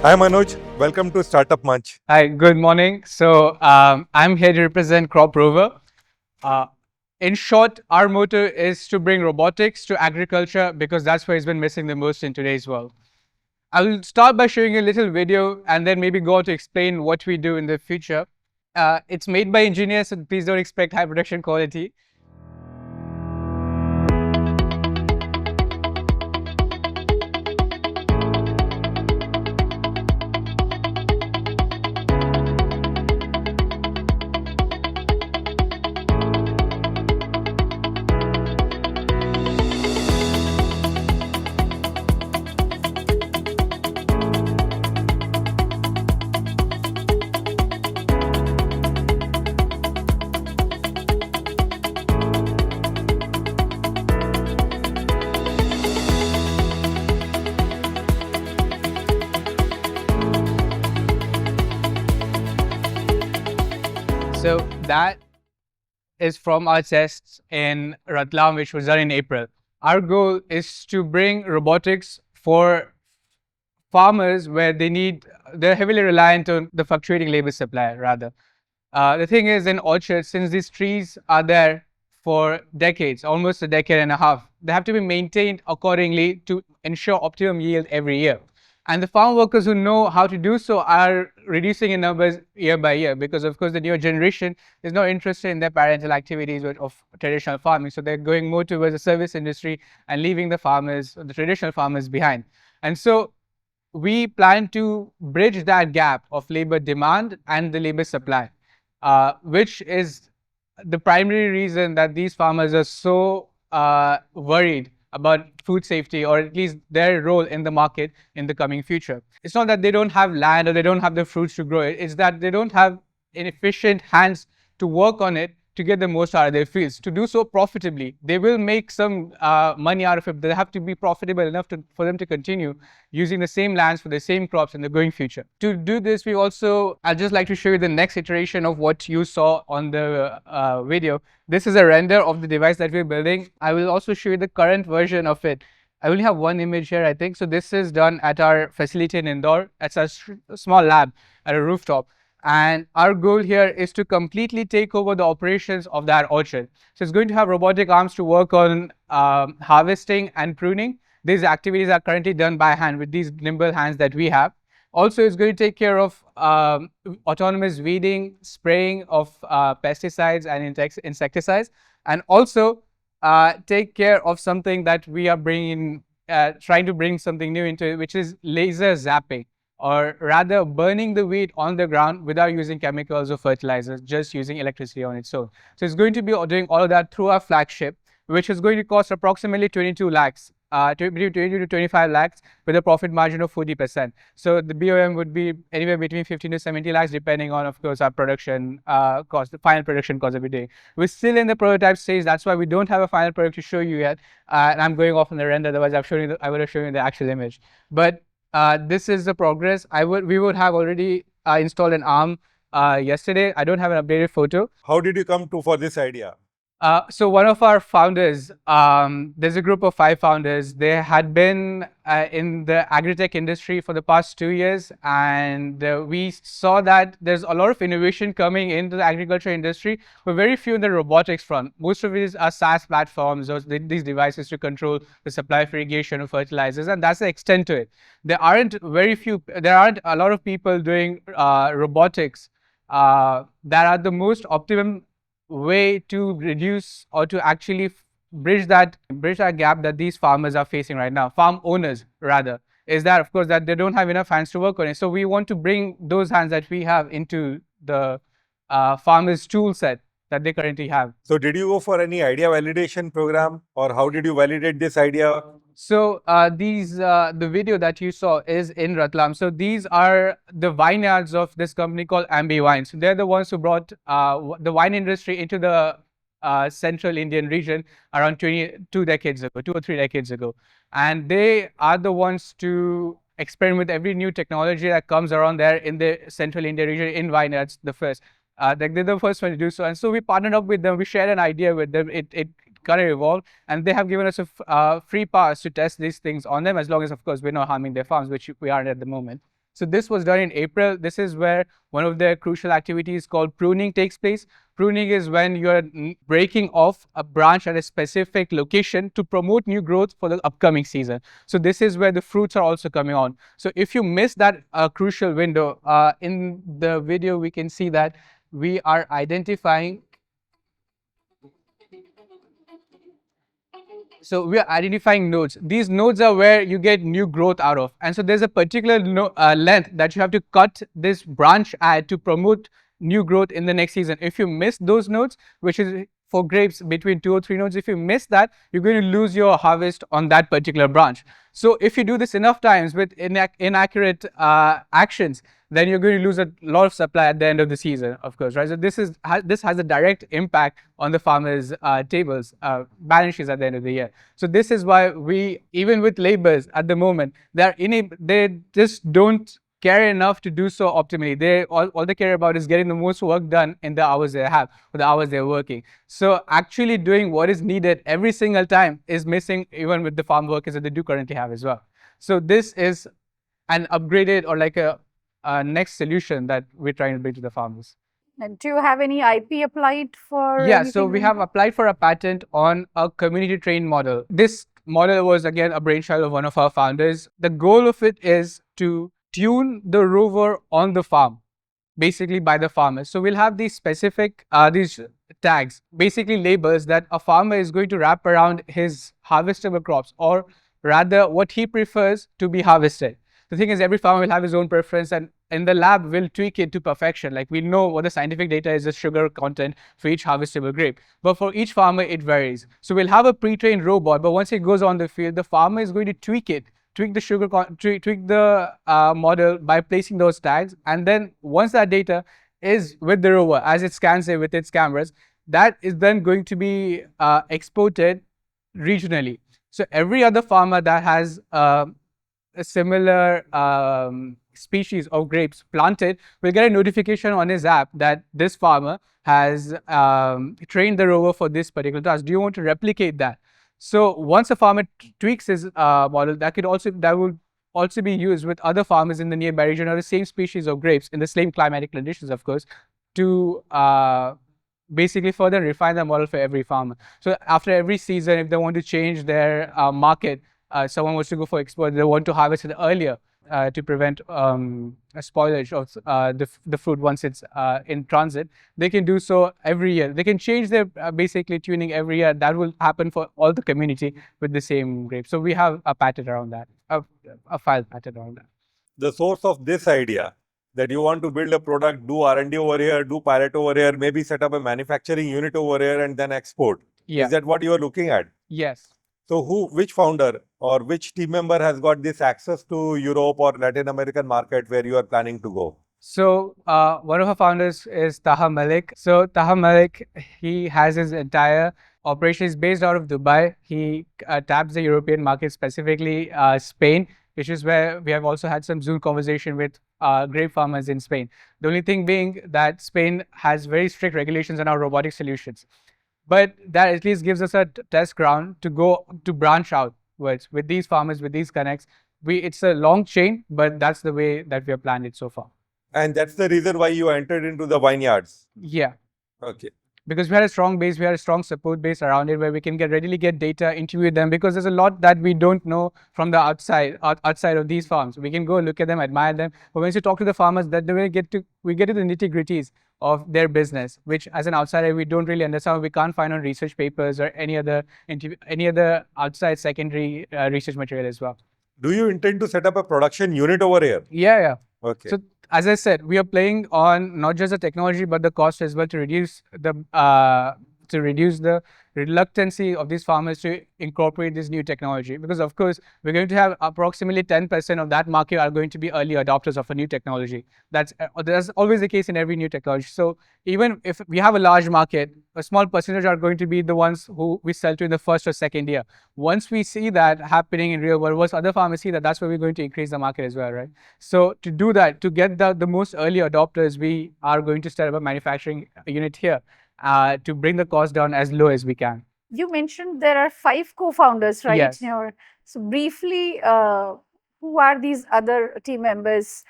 Hi Manoj, welcome to Startup Manch. Hi, good morning. So I'm here to represent CropRover. Uh, in short, our motto is to bring robotics to agriculture because that's where it's been missing the most in today's world. I'll start by showing you a little video and then maybe go on to explain what we do in the future. It's made by engineers, so please don't expect high production quality. So that is from our tests in Ratlam, which was done in April. Our goal is to bring robotics for farmers where they're heavily reliant on the fluctuating labor supply, rather. The thing is, in orchards, since these trees are there for decades, almost a decade and a half, they have to be maintained accordingly to ensure optimum yield every year. And the farm workers who know how to do so are reducing in numbers year by year because, of course, the newer generation is not interested in their parental activities of traditional farming. So they're going more towards the service industry and leaving the farmers, the traditional farmers, behind. And so we plan to bridge that gap of labor demand and the labor supply, which is the primary reason that these farmers are so worried about food safety, or at least their role in the market in the coming future. It's not that they don't have land or they don't have the fruits to grow it, it's that they don't have inefficient hands to work on it to get the most out of their fields. To do so profitably, they will make some money out of it. They have to be profitable enough for them to continue using the same lands for the same crops in the going future. To do this, I'd just like to show you the next iteration of what you saw on the video. This is a render of the device that we're building. I will also show you the current version of it. I only have one image here, I think. So this is done at our facility in Indore. It's a small lab at a rooftop. And our goal here is to completely take over the operations of that orchard. So it's going to have robotic arms to work on harvesting and pruning. These activities are currently done by hand with these nimble hands that we have. Also, it's going to take care of autonomous weeding, spraying of pesticides and insecticides, and also take care of something that we are trying to bring something new into it, which is laser zapping, or rather burning the weed on the ground without using chemicals or fertilizers, just using electricity on its own. So it's going to be doing all of that through our flagship, which is going to cost approximately 22 lakhs, 20 to 25 lakhs with a profit margin of 40%. So the BOM would be anywhere between 15 to 70 lakhs, depending on, of course, our production cost, the final production cost that we're doing. We're still in the prototype stage. That's why we don't have a final product to show you yet. And I'm going off on the render, otherwise I would have shown you the actual image. But this is the progress. We would have already installed an arm yesterday. I don't have an updated photo. How did you come for this idea? So one of our founders, there's a group of 5 founders. They had been in the AgriTech industry for the past 2 years, and we saw that there's a lot of innovation coming into the agriculture industry, but very few in the robotics front. Most of these are SaaS platforms, or these devices to control the supply of irrigation or fertilizers, and that's the extent to it. There aren't a lot of people doing robotics that are the most optimum way to reduce or to actually bridge that gap that these farmers are facing right now, farm owners rather, is that, of course, that they don't have enough hands to work on it. So we want to bring those hands that we have into the farmers' tool set that they currently have. So did you go for any idea validation program, or how did you validate this idea? So the video that you saw is in Ratlam. So these are the vineyards of this company called NDBI. So they're the ones who brought the wine industry into the central Indian region around 2 or 3 decades ago. And they are the ones to experiment with every new technology that comes around there in the central India region in vineyards, the first. They're the first one to do so. And so we partnered up with them. We shared an idea with them. It kind of evolved, and they have given us a free pass to test these things on them, as long as, of course, we're not harming their farms, which we aren't at the moment. So this was done in April. This is where one of the crucial activities called pruning takes place. Pruning is when you're breaking off a branch at a specific location to promote new growth for the upcoming season. So this is where the fruits are also coming on. So if you miss that crucial window, in the video we can see that we are identifying. So we are identifying nodes. These nodes are where you get new growth out of. And so there's a particular length that you have to cut this branch at to promote new growth in the next season. If you miss those nodes, which is for grapes between 2 or 3 nodes, if you miss that, you're going to lose your harvest on that particular branch. So if you do this enough times with inaccurate actions, then you're going to lose a lot of supply at the end of the season, of course, right? So this has a direct impact on the farmers' tables, balance sheets at the end of the year. So this is why we, even with laborers at the moment, they just don't care enough to do so optimally. All they care about is getting the most work done in the hours they have, or the hours they're working. So actually doing what is needed every single time is missing, even with the farm workers that they do currently have as well. So this is an upgraded or like a next solution that we're trying to bring to the farmers. And do you have any IP applied for? Yeah, so we have applied for a patent on a community trained model. This model was again a brainchild of one of our founders. The goal of it is to tune the rover on the farm, basically by the farmers. So we'll have these specific these tags, basically labels that a farmer is going to wrap around his harvestable crops, or rather what he prefers to be harvested. The thing is, every farmer will have his own preference, and in the lab we'll tweak it to perfection. Like we know what the scientific data is, the sugar content for each harvestable grape, but for each farmer it varies. So we'll have a pre-trained robot, but once it goes on the field, the farmer is going to tweak it, tweak the model by placing those tags, and then once that data is with the rover, as it scans it with its cameras, that is then going to be exported regionally. So every other farmer that has a similar species of grapes planted will get a notification on his app that this farmer has trained the rover for this particular task. Do you want to replicate that? So once a farmer tweaks his model, that will also be used with other farmers in the nearby region or the same species of grapes in the same climatic conditions, of course, to basically further refine the model for every farmer. So after every season, if they want to change their market, someone wants to go for export, they want to harvest it earlier to prevent a spoilage of the fruit once it's in transit, they can do so every year. They can change their basically tuning every year. That will happen for all the community with the same grape. So we have a patent around that, a file patent around that. The source of this idea that you want to build a product, do R&D over here, do pilot over here, maybe set up a manufacturing unit over here and then export. Yeah. Is that what you are looking at? Yes. So which founder or which team member has got this access to Europe or Latin American market where you are planning to go? So one of our founders is Taha Malik. So Taha Malik, he has his entire operation is based out of Dubai. He taps the European market, specifically Spain, which is where we have also had some Zoom conversation with grape farmers in Spain. The only thing being that Spain has very strict regulations on our robotic solutions. But that at least gives us a test ground to go to branch out with these farmers, with these connects. It's a long chain, but that's the way that we have planned it so far. And that's the reason why you entered into the vineyards. Yeah. Okay. Because we had a strong base, we had a strong support base around it where we can readily get data, interview them, because there's a lot that we don't know from the outside of these farms. We can go look at them, admire them, but when you talk to the farmers, that we get to the nitty-gritties of their business, which as an outsider we don't really understand. We can't find on research papers or any other outside secondary research material as well. Do you intend to set up a production unit over here? Yeah. Okay. So as I said, we are playing on not just the technology but the cost as well to reduce the reluctancy of these farmers to incorporate this new technology, because of course we're going to have approximately 10% of that market are going to be early adopters of a new technology. That's always the case in every new technology. So even if we have a large market, a small percentage are going to be the ones who we sell to in the first or second year. Once we see that happening in real world, once other farmers see that, that's where we're going to increase the market as well, right? So to do that, to get the most early adopters, we are going to set up a manufacturing unit here to bring the cost down as low as we can. You mentioned there are 5 co-founders, right? Yes. So briefly, who are these other team members?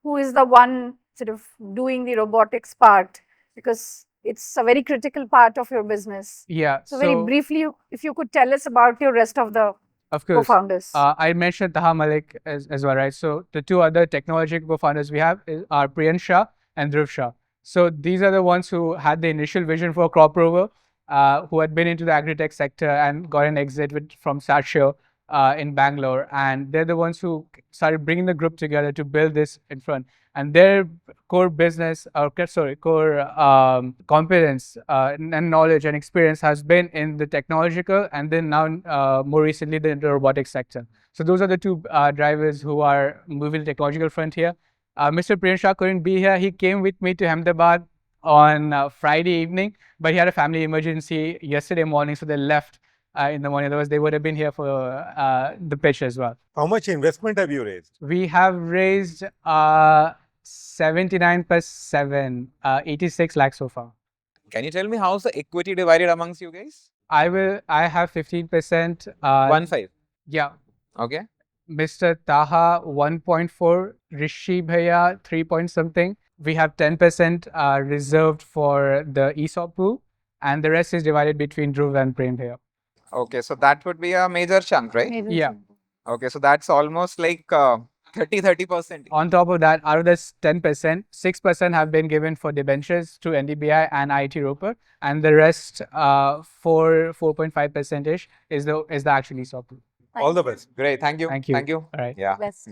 who is the one sort of doing the robotics part? Because it's a very critical part of your business. Yeah. So very briefly, if you could tell us about your rest of the of course, co-founders. I mentioned Taha Malik as well, right? So the two other technology co-founders we have are Priyan Shah and Dhruv Shah. So these are the ones who had the initial vision for CropRover, who had been into the agri-tech sector and got an exit from Satshio in Bangalore. And they're the ones who started bringing the group together to build this in front. And their core business, core competence and knowledge and experience has been in the technological and then now more recently the robotics sector. So those are the two drivers who are moving the technological front here. Mr. Priyan Shah couldn't be here. He came with me to Ahmedabad on Friday evening, but he had a family emergency yesterday morning, so they left in the morning. Otherwise, they would have been here for the pitch as well. How much investment have you raised? We have raised 79 plus 7, 86 lakhs so far. Can you tell me how's the equity divided amongst you guys? I have 15%. 1.5. Yeah. Okay. Mr. Taha 1.4, Rishi Bhaiya 3 point something. We have 10% reserved for the ESOP pool, and the rest is divided between Dhruv and Prem Bhaiya. Okay, so that would be a major chunk, right? Major Yeah. chunk. Okay, so that's almost like 30%. On top of that, out of this 10%, 6% have been given for debentures to NDBI and IT Roper, and the rest, 4.5% ish, is the actual ESOP pool. All the best. Great, thank you. Thank you. Thank you. All right. Yeah. Best.